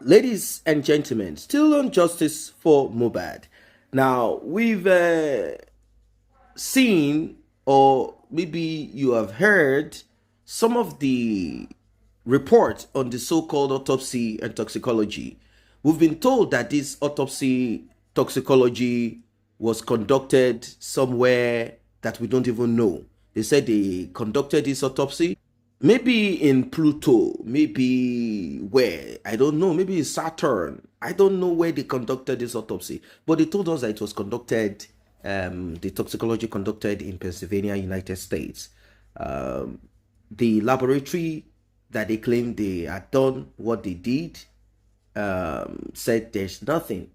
Ladies and gentlemen, still on justice for Mohbad. Now, we've seen, or maybe you have heard, some of the reports on the so called autopsy and toxicology. We've been told that this autopsy toxicology was conducted somewhere that we don't even know. They said they conducted this autopsy maybe in Pluto, maybe where, I don't know, maybe in Saturn. I don't know where they conducted this autopsy, but they told us that it was conducted, the toxicology conducted in Pennsylvania, United States. Um, the laboratory that they claimed they had done what they did said there's nothing,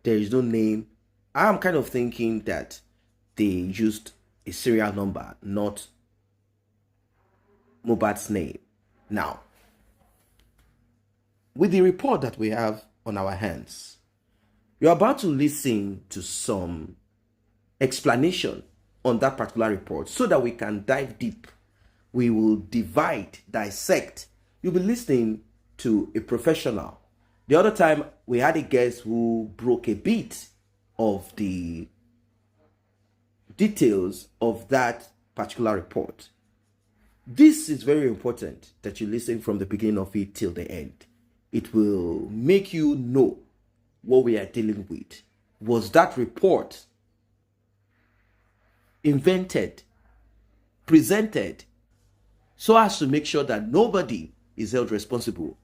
there is no name. I'm kind of thinking that they used a serial number, not Mohbad's name. Now, with the report that we have on our hands, you're about to listen to some explanation on that particular report so that we can dive deep. We will divide, dissect. You'll be listening to a professional. The other time, we had a guest who broke a bit of the details of that particular report. This is very important that you listen from the beginning of it till the end. It will make you know what we are dealing with. Was that report invented, presented, so as to make sure that nobody is held responsible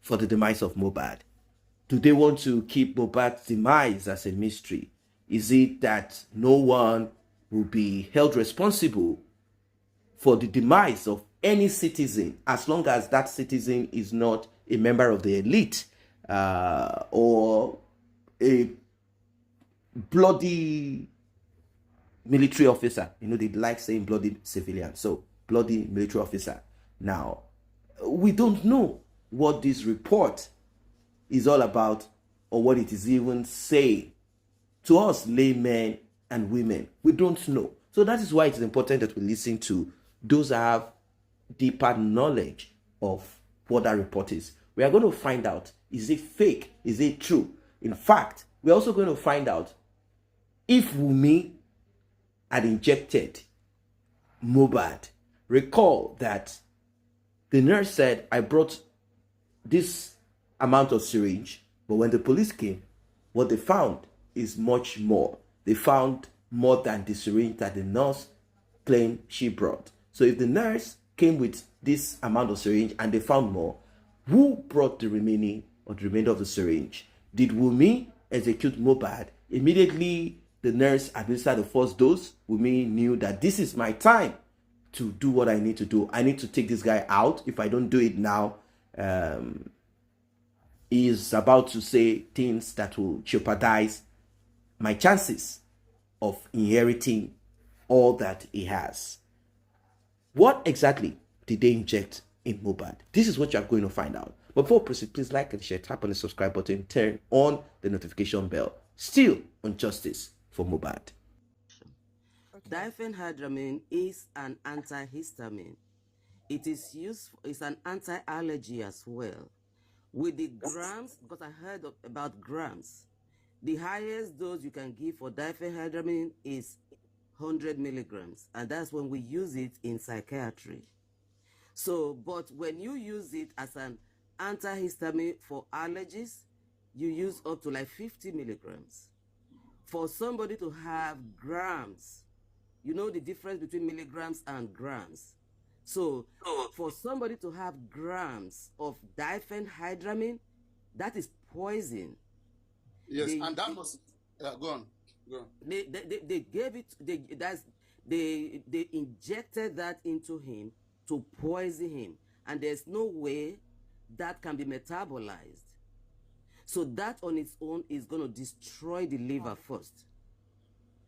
for the demise of Mohbad? Do they want to keep Mohbad's demise as a mystery? Is it that no one will be held responsible for the demise of any citizen as long as that citizen is not a member of the elite or a bloody military officer? You know, they like saying bloody civilian, so bloody military officer. Now, we don't know what this report is all about or what it is even saying. To us laymen and women, we don't know. So that is why it is important that we listen to those that have deeper knowledge of what that report is. We are going to find out, is it fake? Is it true? In fact, we're also going to find out if Wunmi had injected Mohbad. Recall that the nurse said, I brought this amount of syringe, but when the police came, what they found is much more. They found more than the syringe that the nurse claimed she brought. So if the nurse came with this amount of syringe and they found more, who brought the remaining or the remainder of the syringe? Did Wunmi execute Mohbad? Immediately the nurse administered the first dose, Wunmi knew that this is my time to do what I need to do. I need to take this guy out. If I don't do it now, he is about to say things that will jeopardize my chances of inheriting all that he has. What exactly did they inject in Mohbad? This is what you're going to find out. But before we proceed, please like and share, tap on the subscribe button, turn on the notification bell. Still on justice for Mohbad. Diphenhydramine is an antihistamine. It is used, it's an anti-allergy as well. With the grams, because I heard about grams, the highest dose you can give for diphenhydramine is 100 milligrams, and that's when we use it in psychiatry. So, but when you use it as an antihistamine for allergies, you use up to like 50 milligrams. For somebody to have grams, you know the difference between milligrams and grams. So, for somebody to have grams of diphenhydramine, that is poison. Yes, and that was go on. They gave it. They injected that into him to poison him, and there's no way that can be metabolized. So that on its own is going to destroy the liver first.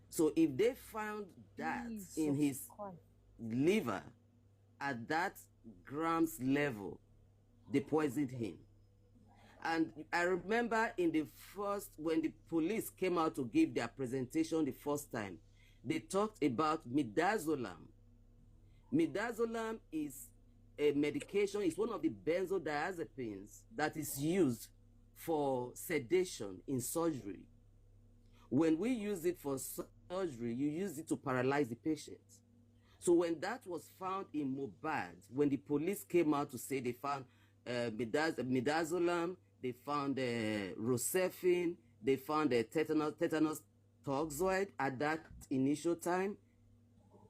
So if they found that in his liver at that grams level, they poisoned him. And I remember when the police came out to give their presentation the first time, they talked about midazolam. Midazolam is a medication. It's one of the benzodiazepines that is used for sedation in surgery. When we use it for surgery, you use it to paralyze the patient. So when that was found in Mohbad, when the police came out to say they found midazolam, they found rocephin, they found tetanus toxoid at that initial time,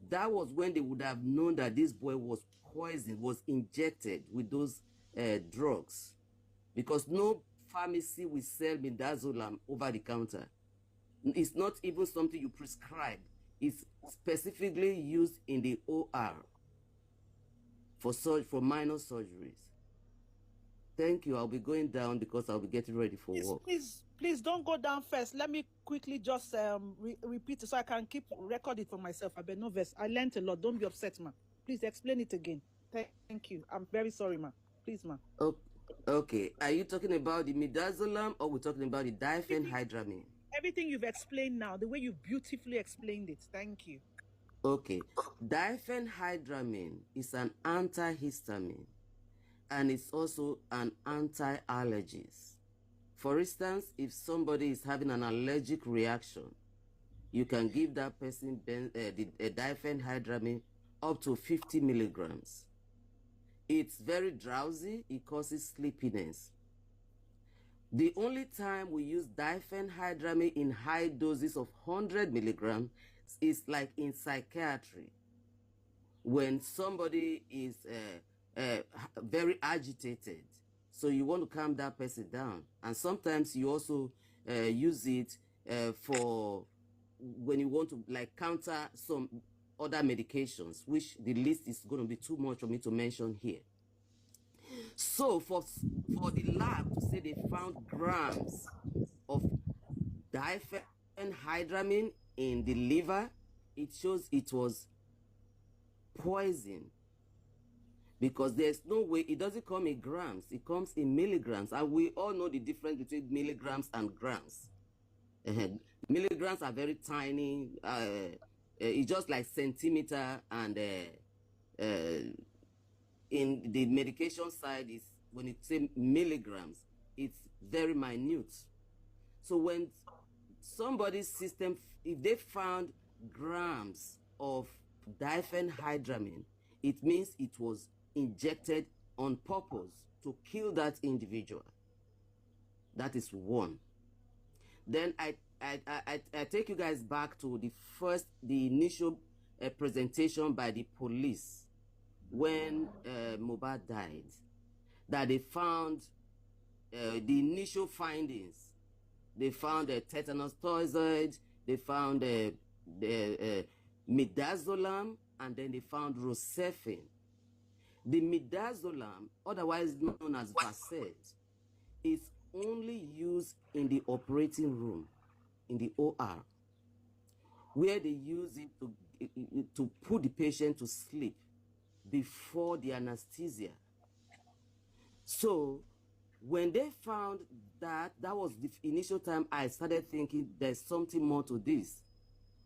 that was when they would have known that this boy was poisoned, was injected with those drugs. Because no pharmacy will sell midazolam over the counter. It's not even something you prescribe. It's specifically used in the OR for minor surgeries. Thank you. I'll be going down because I'll be getting ready for work. Please don't go down first. Let me quickly just repeat it so I can keep record it for myself. I bet no verse. I learned a lot. Don't be upset, ma. Please explain it again. Thank you. I'm very sorry, ma. Please, ma. Okay. Are you talking about the midazolam or we're talking about the diphenhydramine? Everything you've explained now, the way you beautifully explained it. Thank you. Okay. Diphenhydramine is an antihistamine and it's also an anti-allergist. For instance, if somebody is having an allergic reaction, you can give that person diphenhydramine up to 50 milligrams. It's very drowsy. It causes sleepiness. The only time we use diphenhydramine in high doses of 100 milligrams is like in psychiatry. When somebody is very agitated, so you want to calm that person down. And sometimes you also use it for when you want to like counter some other medications, which the list is going to be too much for me to mention here. So for the lab to say they found grams of diphenhydramine in the liver, it shows it was poison. Because there's no way, it doesn't come in grams, it comes in milligrams. And we all know the difference between milligrams and grams. Milligrams are very tiny. It's just like centimeter, and in the medication side is when you say milligrams, it's very minute. So when somebody's system, if they found grams of diphenhydramine, it means it was injected on purpose to kill that individual. That is one. Then I take you guys back to the initial presentation by the police when Mohbad died, that they found the initial findings. They found a tetanus toxoid, they found the midazolam, and then they found rocephin. The midazolam, otherwise known as Vased, is only used in the operating room, in the OR, where they use it to put the patient to sleep before the anesthesia. So when they found that was the initial time I started thinking there's something more to this.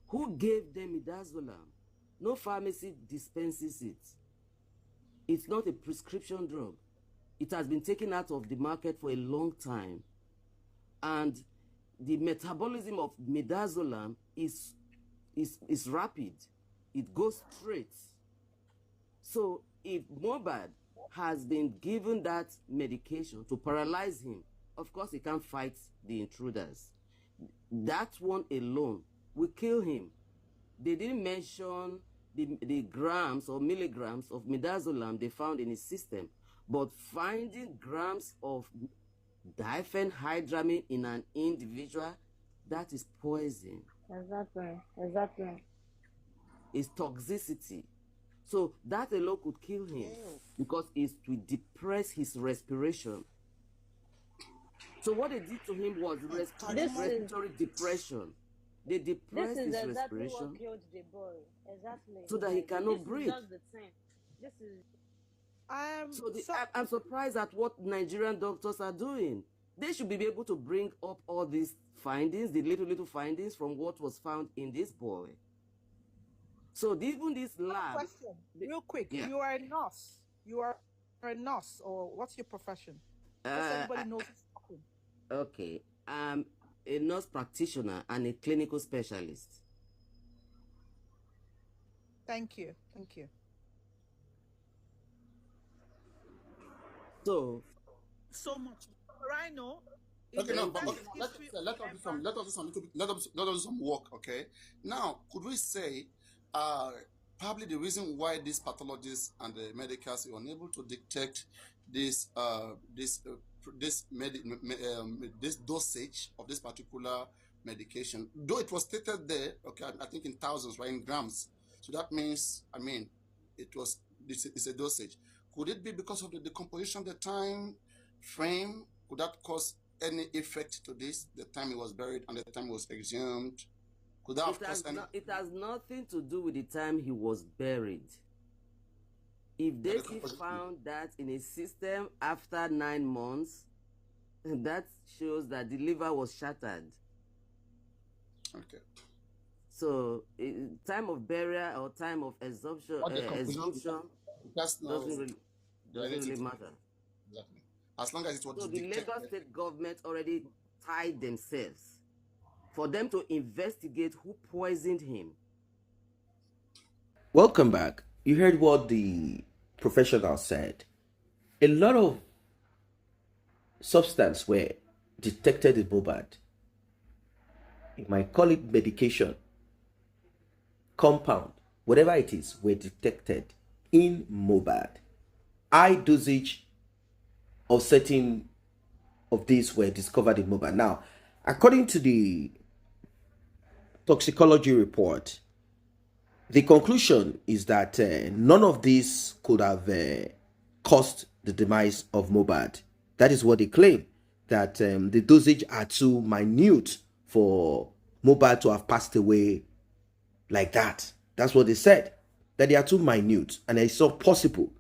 Who gave them midazolam? No pharmacy dispenses it. It's not a prescription drug. It has been taken out of the market for a long time. And the metabolism of midazolam is rapid. It goes straight. So if Mohbad has been given that medication to paralyze him, of course he can't fight the intruders. That one alone will kill him. They didn't mention the grams or milligrams of midazolam they found in his system, but finding grams of diphenhydramine in an individual, that is poison. Exactly. It's toxicity. So that alone could kill him because it will depress his respiration. So what they did to him was respiratory depression. They depressed his respiration. This is exactly what killed the boy. Exactly. So that he cannot breathe. This is just the thing. This is. I'm surprised at what Nigerian doctors are doing. They should be able to bring up all these findings, the little findings from what was found in this boy. So even this lab. Question, real quick. Yeah. You are a nurse. You are a nurse, or what's your profession? Just so everybody knows who's talking. Okay. A nurse practitioner and a clinical specialist. Thank you. Thank you. So, So much. Rhino, in Okay, the no, but first okay, history let us of do ever. some, let us do some little bit, let us do some work. Okay, now could we say, probably the reason why these pathologists and the medicals were unable to detect this, this dosage of this particular medication, though it was stated there, okay, I think in thousands, right, in grams. So that means, I mean, it's a dosage. Could it be because of the decomposition of the time frame? Could that cause any effect to this, the time it was buried and the time it was exhumed? Could that have caused any? it has nothing to do with the time he was buried. If The they still decomposition. found that in a system after 9 months, that shows that the liver was shattered. Okay. So, time of burial or time of exhaustion, What decomposition? That's no doesn't really matter. Exactly. As long as it was So the detected. Lagos state government already tied themselves for them to investigate who poisoned him. Welcome back. You heard what the professional said. A lot of substance were detected in Mohbad. You might call it medication, compound, whatever it is, were detected in Mohbad. High dosage of certain of these were discovered in Mohbad. Now, according to the toxicology report, the conclusion is that none of these could have caused the demise of Mohbad. That is what they claim, that the dosage are too minute for Mohbad to have passed away like that. That's what they said, that they are too minute and it's not possible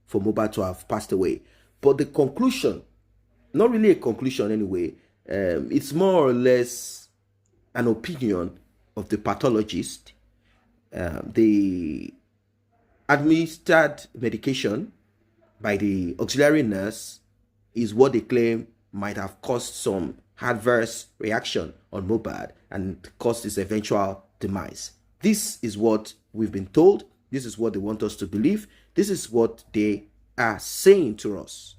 for Mohbad to have passed away. But the conclusion, not really a conclusion anyway, it's more or less an opinion of the pathologist. The administered medication by the auxiliary nurse is what they claim might have caused some adverse reaction on Mohbad and caused his eventual demise. This is what we've been told. This is what they want us to believe. This is what they are saying to us.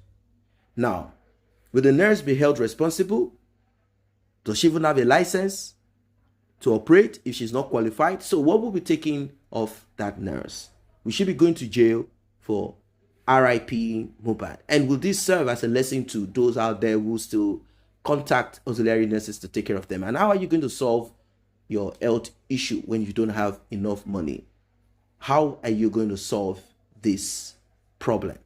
Now, will the nurse be held responsible? Does she even have a license to operate if she's not qualified? So what will be taken of that nurse? Will she be going to jail for RIP Mohbad? And will this serve as a lesson to those out there who still contact auxiliary nurses to take care of them? And how are you going to solve your health issue when you don't have enough money? How are you going to solve this problem?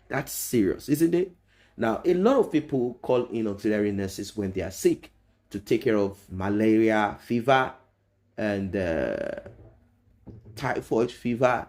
That's serious, isn't it? Now, a lot of people call in auxiliary nurses when they are sick to take care of malaria, fever, and typhoid fever,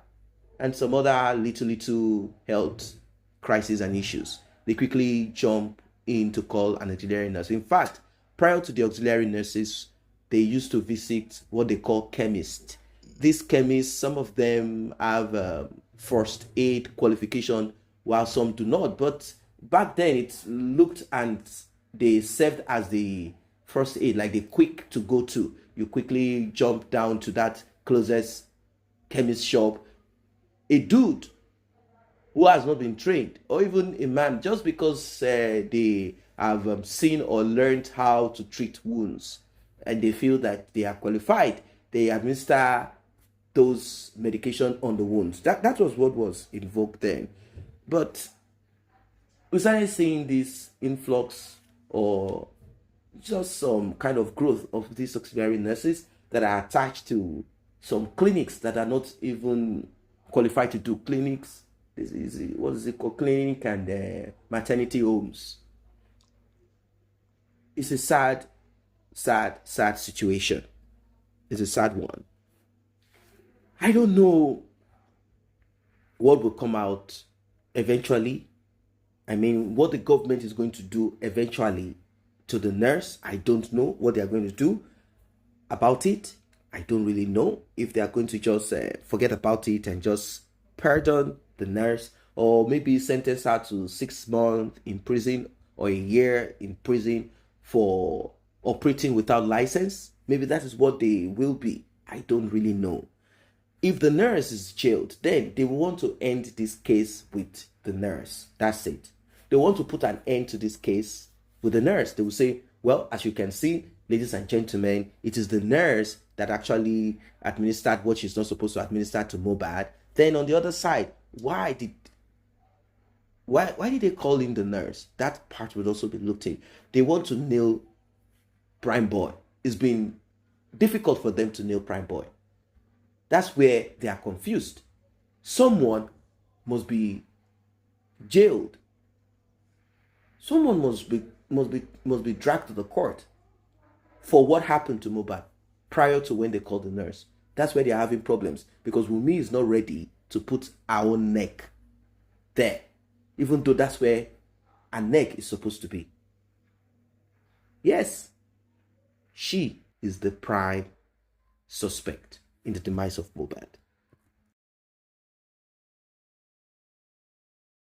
and some other little health crises and issues. They quickly jump in to call an auxiliary nurse. In fact, prior to the auxiliary nurses, they used to visit what they call chemists. These chemists, some of them have first aid qualification, while some do not. But back then, it looked and they served as the first aid, like the quick to go to. You quickly jump down to that closest chemist shop. A dude who has not been trained, or even a man, just because they have seen or learned how to treat wounds and they feel that they are qualified, they administer those medication on the wounds. That was what was invoked then. But we started seeing this influx or just some kind of growth of these auxiliary nurses that are attached to some clinics that are not even qualified to do clinics. This is, what is it called? Clinic and maternity homes. It's a sad situation. It's a sad one. I don't know what will come out eventually. I mean, what the government is going to do eventually to the nurse, I don't know what they are going to do about it. I don't really know if they are going to just forget about it and just pardon the nurse, or maybe sentence her to 6 months in prison or a year in prison for operating without license. Maybe that is what they will be. I don't really know. If the nurse is jailed, then they want to end this case with the nurse. That's it. They want to put an end to this case with the nurse. They will say, well, as you can see, ladies and gentlemen, it is the nurse that actually administered what she's not supposed to administer to Mohbad. Then on the other side, why did they call in the nurse? That part would also be looked at. They want to nail Prime Boy. It's been difficult for them to nail Prime Boy. That's where they are confused. Someone must be jailed. Someone must be dragged to the court for what happened to Mohbad prior to when they called the nurse. That's where they are having problems, because Wunmi is not ready to put our neck there, even though that's where a neck is supposed to be. Yes, she is the prime suspect in the demise of Mohbad.